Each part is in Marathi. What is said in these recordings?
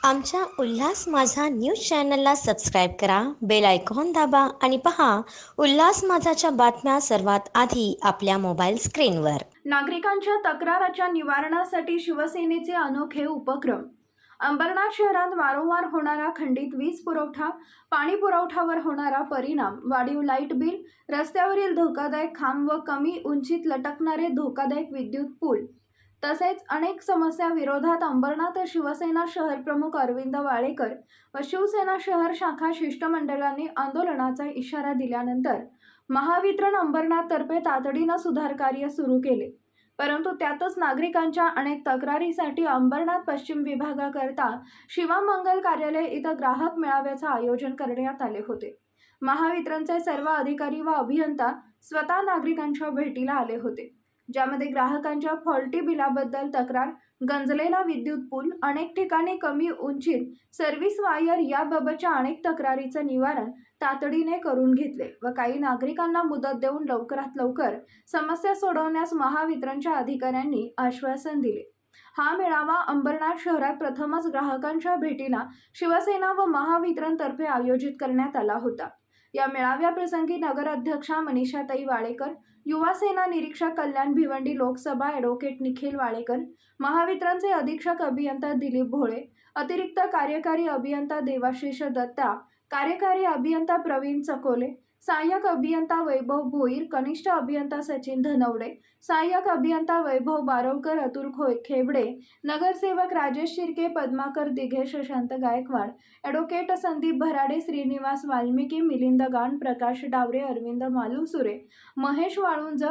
आमच्या उल्हास माझा न्यूज चॅनलला सबस्क्राईब करा, बेल आयकॉन दाबा आणि पहा उल्हास माझाच्या बातम्या सर्वात आधी आपल्या मोबाईल स्क्रीनवर। नागरिकांच्या तक्राराच्या निवारणासाठी शिवसेनेचे अनोखे उपक्रम। अंबरनाथ शहरात वारंवार होणारा खंडित वीज पुरवठा, पाणी पुरवठ्यावर होणारा परिणाम, वाढीव लाईट बिल, रस्त्यावरील धोकादायक खांब व कमी उंचीत लटकणारे धोकादायक विद्युत पूल तसेच अनेक समस्या विरोधात अंबरनाथ शिवसेना शहर प्रमुख अरविंद वाळेकर व शिवसेना शहर शाखा शिष्टमंडळाने आंदोलनाचा इशारा दिल्यानंतर महावितरण अंबरनाथ तर्फे तातडीने सुधारकार्य सुरू केले। परंतु त्यातच नागरिकांच्या अनेक तक्रारीसाठी अंबरनाथ पश्चिम विभागाकरता शिवमंगल कार्यालय इथं ग्राहक मेळाव्याचे आयोजन करण्यात आले होते। महावितरणचे सर्व अधिकारी व अभियंता स्वतः नागरिकांच्या भेटीला आले होते, ज्यामध्ये ग्राहकांच्या फॉल्टी बिलाबद्दल तक्रार, गंजलेला विद्युत पूल, अनेक ठिकाणी कमी उंचीत सर्व्हिस वायर याबाबतच्या अनेक तक्रारीचे निवारण तातडीने करून घेतले व काही नागरिकांना मुदत देऊन लवकरात लवकर समस्या सोडवण्यास महावितरणच्या अधिकाऱ्यांनी आश्वासन दिले। हा मेळावा अंबरनाथ शहरात प्रथमच ग्राहकांच्या भेटीला शिवसेना व महावितरण तर्फे आयोजित करण्यात आला होता। या मेळाव्याप्रसंगी नगराध्यक्षा मनीषाताई वाळेकर, युवा सेना निरीक्षक कल्याण भिवंडी लोकसभा ॲडव्होकेट निखिल वाळेकर, महावितरणचे अधीक्षक अभियंता दिलीप भोळे, अतिरिक्त कार्यकारी अभियंता देवाशिष दत्ता, कार्यकारी अभियंता प्रवीण चकोले, सहाय्यक अभियंता वैभव भोईर, कनिष्ठ अभियंता सचिन धनवडे, सहाय्यक अभियंता वैभव बारवकर, अतुल खेबडे, नगरसेवक राजेश शिर्के, पद्माकर दिघे, शशांत गायकवाड, ॲडव्होकेट संदीप भराडे, श्रीनिवास वाल्मिकी, मिलिंद गाण, प्रकाश डावरे, अरविंद मालुसुरे, महेश वाळुंज,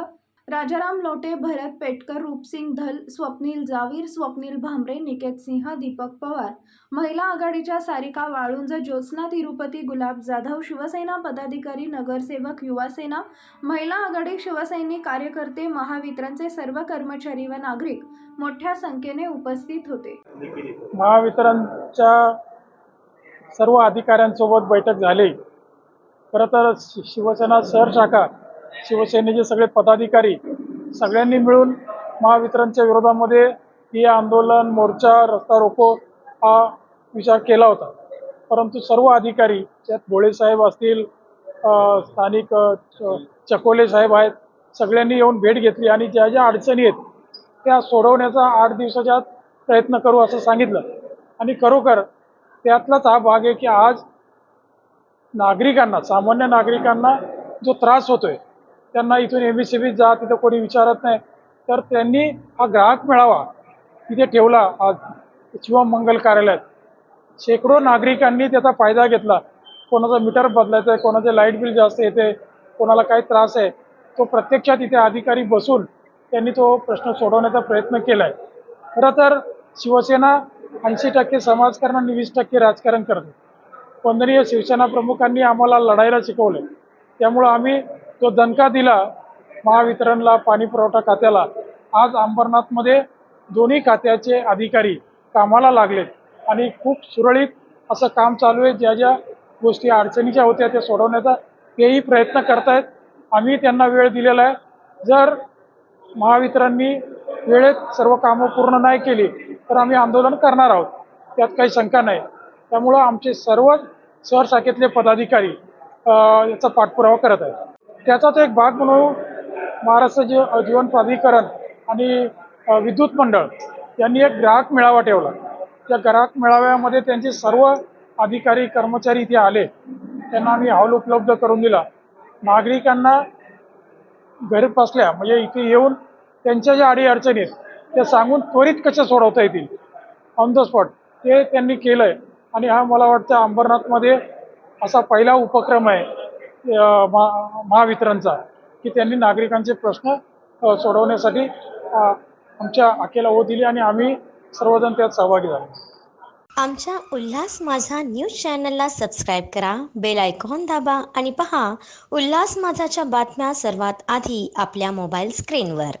राजाराम लोटे, भरत पेटकर, रूपसिंग धल, स्वप्नील जावीर, स्वप्नील भांबरे, निकेत सिंह, दीपक पवार, महिला आघाडीच्या सारिका वाळुंज, ज्योत्स्ना तिरुपती, गुलाब जाधव, शिवसेना पदाधिकारी, नगरसेवक, युवा सेना, महिला आघाडी, शिवसैनिक कार्यकर्ते, महावितरणचे सर्व कर्मचारी व नागरिक मोठ्या संख्येने उपस्थित होते। महावितरणच्या सर्व अधिकाऱ्यांसोबत बैठक झाली। खरं तर शिवसेना शहर शाखा, शिवसेनेचे सगळे पदाधिकारी सगळ्यांनी मिळून महावितरणच्या विरोधामध्ये हे आंदोलन, मोर्चा, रस्ता रोको हा विचार केला होता। परंतु सर्व अधिकारी, त्यात भोळे साहेब असतील, स्थानिक चकोले साहेब आहेत, सगळ्यांनी येऊन भेट घेतली आणि ज्या ज्या अडचणी आहेत त्या सोडवण्याचा 8 दिवसाच्या प्रयत्न करू असं सांगितलं। आणि खरोखर त्यातलाच हा भाग आहे की आज नागरिकांना, सामान्य नागरिकांना जो त्रास होतोय, त्यांना इथून MSCB जा, तिथं कोणी विचारत नाही, तर त्यांनी हा ग्राहक मेळावा तिथे ठेवला आज शिवमंगल कार्यालयात। शेकडो नागरिकांनी त्याचा फायदा घेतला। कोणाचं मीटर बदलायचं आहे, कोणाचं लाईट बिल जास्त येते, कोणाला काही त्रास आहे, तो प्रत्यक्षात इथे अधिकारी बसून त्यांनी तो प्रश्न सोडवण्याचा प्रयत्न केला आहे। खरं तर शिवसेना 80% समाजकारण आणि 20% राजकारण करते। वंदनीय शिवसेना प्रमुखांनी आम्हाला लढायला शिकवले, त्यामुळं आम्ही तो दणका दिला महावितरणला, पाणी पुरवठा खात्याला। आज अंबरनाथमध्ये दोन्ही खात्याचे अधिकारी कामाला लागलेत आणि खूप सुरळीत असं काम चालू आहे। ज्या ज्या गोष्टी अडचणीच्या होत्या त्या सोडवण्याचा तेही प्रयत्न करतायत। आम्ही त्यांना वेळ दिलेला आहे। जर महावितरणनी वेळेत सर्व कामं पूर्ण नाही केली तर आम्ही आंदोलन करणार आहोत, त्यात काही शंका नाही। त्यामुळं आमचे सर्व शहर शाखेतले पदाधिकारी याचा पाठपुरावा करत आहेत। त्याचाच एक भाग म्हणून महाराष्ट्र जीवन प्राधिकरण आणि विद्युत मंडळ यांनी एक ग्राहक मेळावा ठेवला। त्या ग्राहक मेळाव्यामध्ये त्यांचे सर्व अधिकारी, कर्मचारी इथे आले। त्यांना आम्ही हॉल उपलब्ध करून दिला। नागरिकांना घरी बसल्या म्हणजे इथे येऊन त्यांच्या ज्या अडीअडचणी आहेत त्या सांगून त्वरित कशा सोडवता येतील ऑन द स्पॉट ते त्यांनी केलं आहे। आणि हा मला वाटतं अंबरनाथमध्ये असा पहिला उपक्रम आहे महावितरणचा की त्यांनी नागरिकांचे प्रश्न सोडवण्यासाठी आमच्या आखेला ओढ दिली आणि आम्ही सर्वजण त्यात सहभागी झालो। आमच्या उल्हास माझा न्यूज चॅनलला सबस्क्राईब करा, बेल आयकॉन दाबा आणि पहा उल्हास माझाच्या बातम्या सर्वात आधी आपल्या मोबाईल स्क्रीनवर।